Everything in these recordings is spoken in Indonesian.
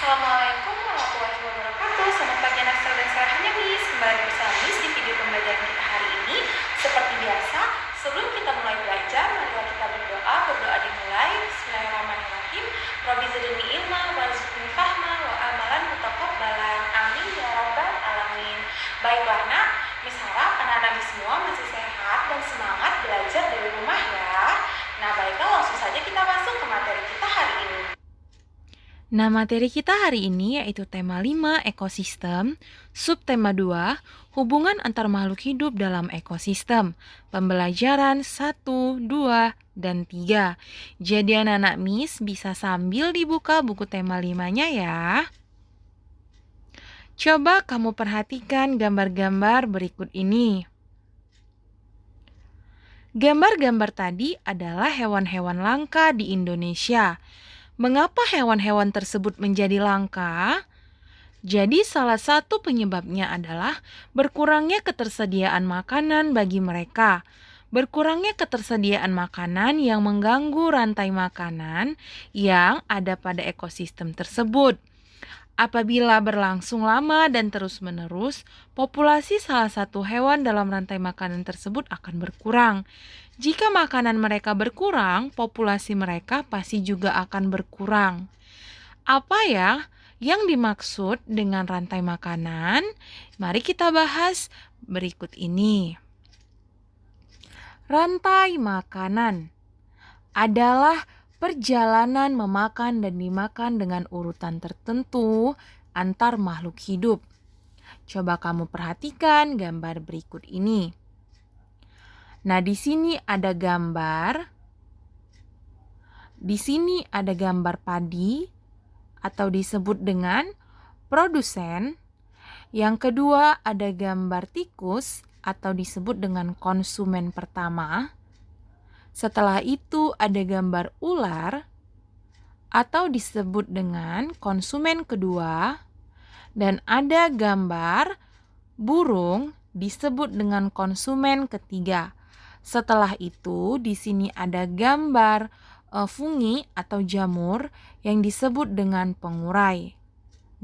Assalamualaikum warahmatullahi wabarakatuh. Selamat pagi anak dan sarahannya Miss. Kembali bersama Miss di video pembelajaran kita hari ini. Seperti biasa, sebelum kita mulai belajar, marilah kita berdoa. Berdoa dimulai. Bismillahirrahmanirrahim. Rabbi zidni ilma warzuqni fahma wa amalan mutaqabbalan. Amin ya rabbal alamin. Baiklah nak, Miss harap anak-anak Miss semua masih sehat dan semangat belajar dari rumah ya. Nah baiklah, langsung saja kita masuk ke materi kita hari ini. Nah, materi kita hari ini yaitu tema 5 ekosistem, subtema 2 hubungan antar makhluk hidup dalam ekosistem. Pembelajaran 1, 2, dan 3. Jadi anak-anak Miss bisa sambil dibuka buku tema 5-nya ya. Coba kamu perhatikan gambar-gambar berikut ini. Gambar-gambar tadi adalah hewan-hewan langka di Indonesia. Mengapa hewan-hewan tersebut menjadi langka? Jadi salah satu penyebabnya adalah berkurangnya ketersediaan makanan bagi mereka. Berkurangnya ketersediaan makanan yang mengganggu rantai makanan yang ada pada ekosistem tersebut. Apabila berlangsung lama dan terus-menerus, populasi salah satu hewan dalam rantai makanan tersebut akan berkurang. Jika makanan mereka berkurang, populasi mereka pasti juga akan berkurang. Apa ya yang dimaksud dengan rantai makanan? Mari kita bahas berikut ini. Rantai makanan adalah perjalanan memakan dan dimakan dengan urutan tertentu antar makhluk hidup. Coba kamu perhatikan gambar berikut ini. Nah, di sini ada gambar. Di sini ada gambar padi atau disebut dengan produsen. Yang kedua ada gambar tikus atau disebut dengan konsumen pertama. Setelah itu ada gambar ular atau disebut dengan konsumen kedua. Dan ada gambar burung disebut dengan konsumen ketiga. Setelah itu di sini ada gambar fungi atau jamur yang disebut dengan pengurai.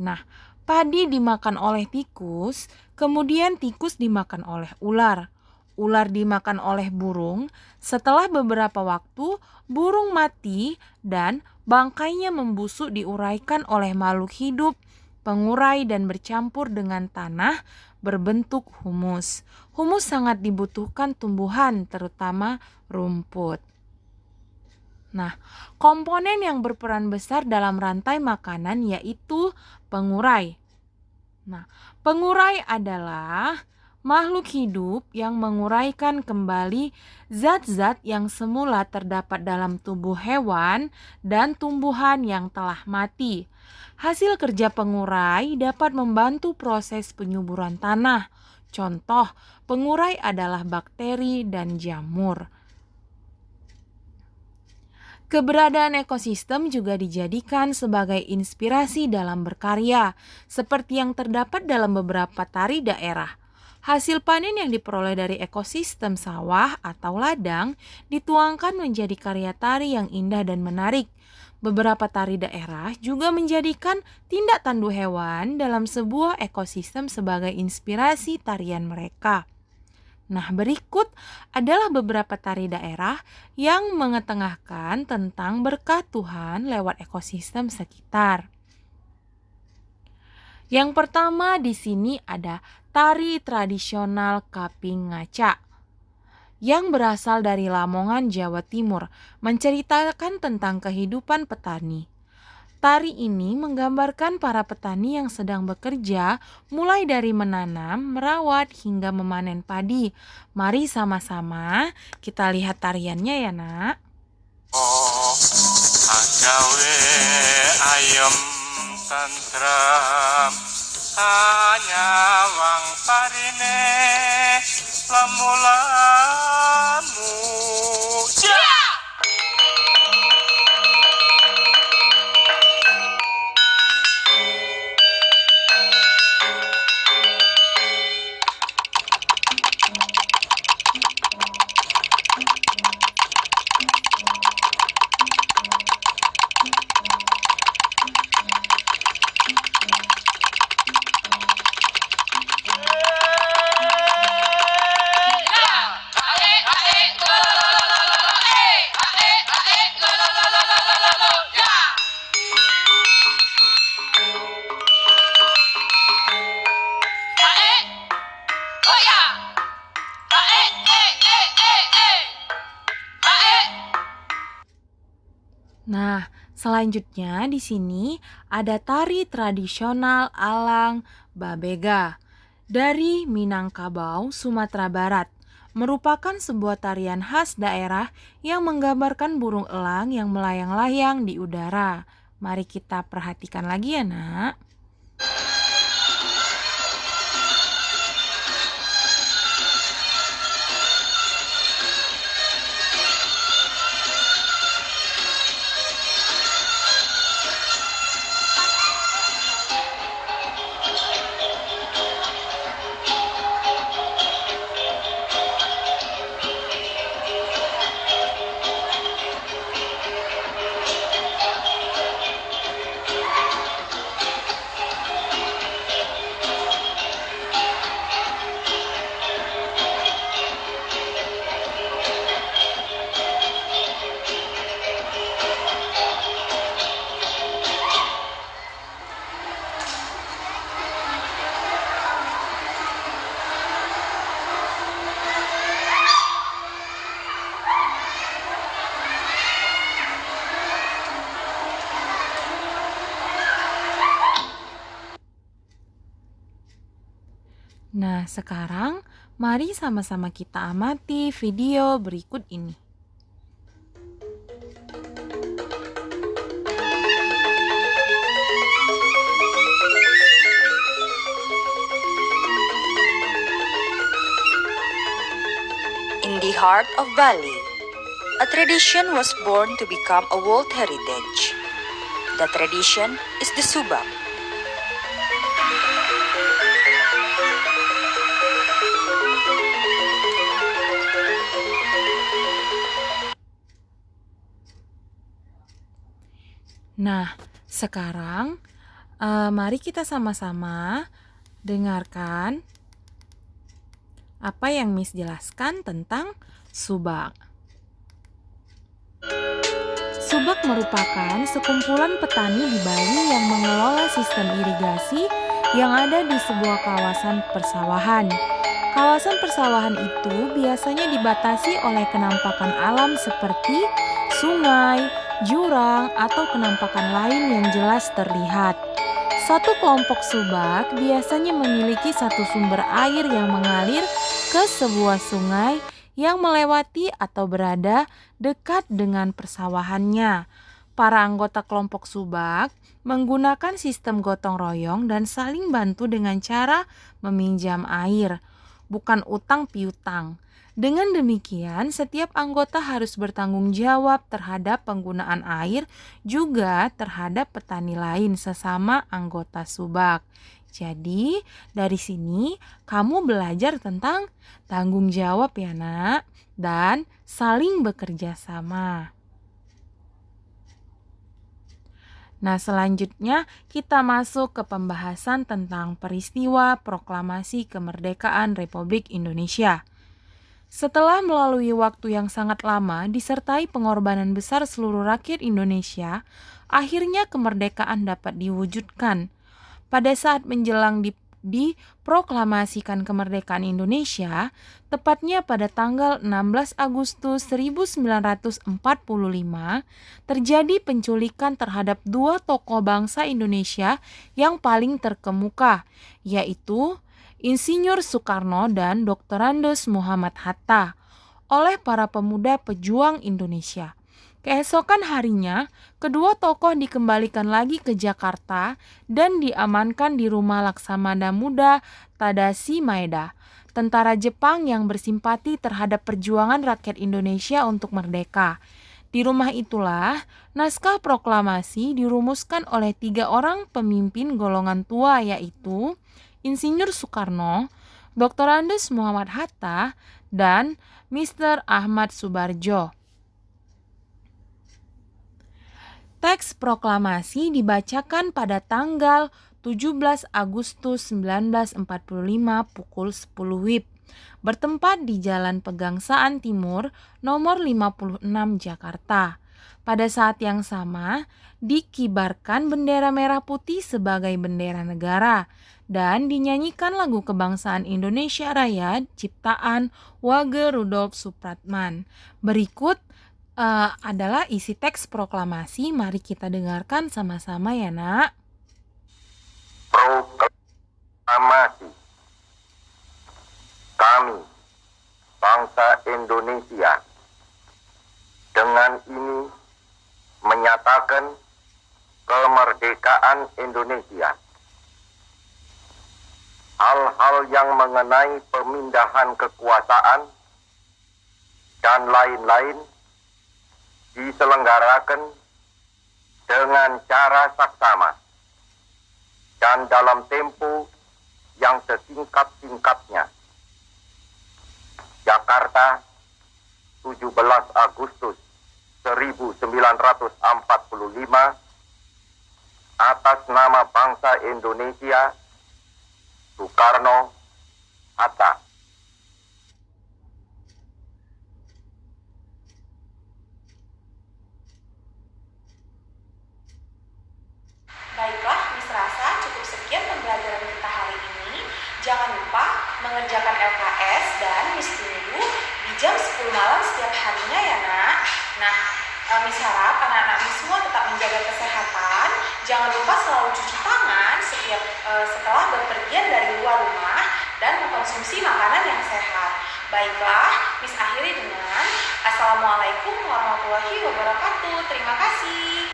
Nah, padi dimakan oleh tikus, kemudian tikus dimakan oleh ular. Ular dimakan oleh burung. Setelah beberapa waktu, burung mati dan bangkainya membusuk diuraikan oleh makhluk hidup, pengurai dan bercampur dengan tanah berbentuk humus. Humus sangat dibutuhkan tumbuhan, terutama rumput. Nah, komponen yang berperan besar dalam rantai makanan yaitu pengurai. Nah, pengurai adalah makhluk hidup yang menguraikan kembali zat-zat yang semula terdapat dalam tubuh hewan dan tumbuhan yang telah mati. Hasil kerja pengurai dapat membantu proses penyuburan tanah. Contoh, pengurai adalah bakteri dan jamur. Keberadaan ekosistem juga dijadikan sebagai inspirasi dalam berkarya, seperti yang terdapat dalam beberapa tari daerah. Hasil panen yang diperoleh dari ekosistem sawah atau ladang dituangkan menjadi karya tari yang indah dan menarik. Beberapa tari daerah juga menjadikan tindak tanduk hewan dalam sebuah ekosistem sebagai inspirasi tarian mereka. Nah, berikut adalah beberapa tari daerah yang mengetengahkan tentang berkat Tuhan lewat ekosistem sekitar. Yang pertama di sini ada tari tradisional Kaping Ngaca yang berasal dari Lamongan, Jawa Timur, menceritakan tentang kehidupan petani. Tari ini menggambarkan para petani yang sedang bekerja mulai dari menanam, merawat, hingga memanen padi. Mari sama-sama kita lihat tariannya ya nak. Agawe ayem tentrem hanya wang parine lemulamu Nah, selanjutnya di sini ada tari tradisional Alang Babega dari Minangkabau, Sumatera Barat. Merupakan sebuah tarian khas daerah yang menggambarkan burung elang yang melayang-layang di udara. Mari kita perhatikan lagi ya, Nak. Nah, sekarang mari sama-sama kita amati video berikut ini. In the heart of Bali, a tradition was born to become a world heritage. The tradition is the subak. Nah, sekarang mari kita sama-sama dengarkan apa yang Miss jelaskan tentang subak. Subak merupakan sekumpulan petani di Bali yang mengelola sistem irigasi yang ada di sebuah kawasan persawahan. Kawasan persawahan itu biasanya dibatasi oleh kenampakan alam seperti sungai, jurang, atau kenampakan lain yang jelas terlihat. Satu kelompok subak biasanya memiliki satu sumber air yang mengalir ke sebuah sungai yang melewati atau berada dekat dengan persawahannya. Para anggota kelompok subak menggunakan sistem gotong royong dan saling bantu dengan cara meminjam air, bukan utang piutang. Dengan demikian, setiap anggota harus bertanggung jawab terhadap penggunaan air, juga terhadap petani lain sesama anggota subak. Jadi, dari sini kamu belajar tentang tanggung jawab ya, Nak, dan saling bekerja sama. Nah, selanjutnya kita masuk ke pembahasan tentang peristiwa proklamasi kemerdekaan Republik Indonesia. Setelah melalui waktu yang sangat lama disertai pengorbanan besar seluruh rakyat Indonesia, akhirnya kemerdekaan dapat diwujudkan. Pada saat menjelang diproklamasikan kemerdekaan Indonesia, tepatnya pada tanggal 16 Agustus 1945, terjadi penculikan terhadap dua tokoh bangsa Indonesia yang paling terkemuka, yaitu Insinyur Soekarno dan Dr. Andes Muhammad Hatta oleh para pemuda pejuang Indonesia. Keesokan harinya, kedua tokoh dikembalikan lagi ke Jakarta dan diamankan di rumah Laksamana Muda Tadashi Maeda, tentara Jepang yang bersimpati terhadap perjuangan rakyat Indonesia untuk merdeka. Di rumah itulah, naskah proklamasi dirumuskan oleh 3 orang pemimpin golongan tua, yaitu Insinyur Soekarno, Dr. Andes Muhammad Hatta, dan Mr. Ahmad Subarjo. Teks proklamasi dibacakan pada tanggal 17 Agustus 1945 pukul 10 WIB, bertempat di Jalan Pegangsaan Timur nomor 56 Jakarta. Pada saat yang sama, dikibarkan bendera merah putih sebagai bendera negara dan dinyanyikan lagu kebangsaan Indonesia Raya ciptaan Wage Rudolf Supratman. Berikut adalah isi teks proklamasi. Mari kita dengarkan sama-sama ya, Nak. Proklamasi. Kami, bangsa Indonesia, dengan ini menyatakan kemerdekaan Indonesia. Hal-hal yang mengenai pemindahan kekuasaan dan lain-lain diselenggarakan dengan cara saksama dan dalam tempo yang sesingkat-singkatnya. Jakarta, 17 Agustus 1945, atas nama bangsa Indonesia, Soekarno, Hatta. Baiklah, Miss Rasa, cukup sekian pembelajaran kita hari ini. Jangan lupa mengerjakan LKS dan Miss tunggu di jam 10 malam setiap harinya ya, Nak. Nah, Miss harap anak-anak Miss semua tetap menjaga kesehatan. Jangan lupa selalu cuci tangan setelah bepergian dari luar rumah dan mengkonsumsi makanan yang sehat. Baiklah, Miss akhiri dengan Assalamualaikum warahmatullahi wabarakatuh. Terima kasih.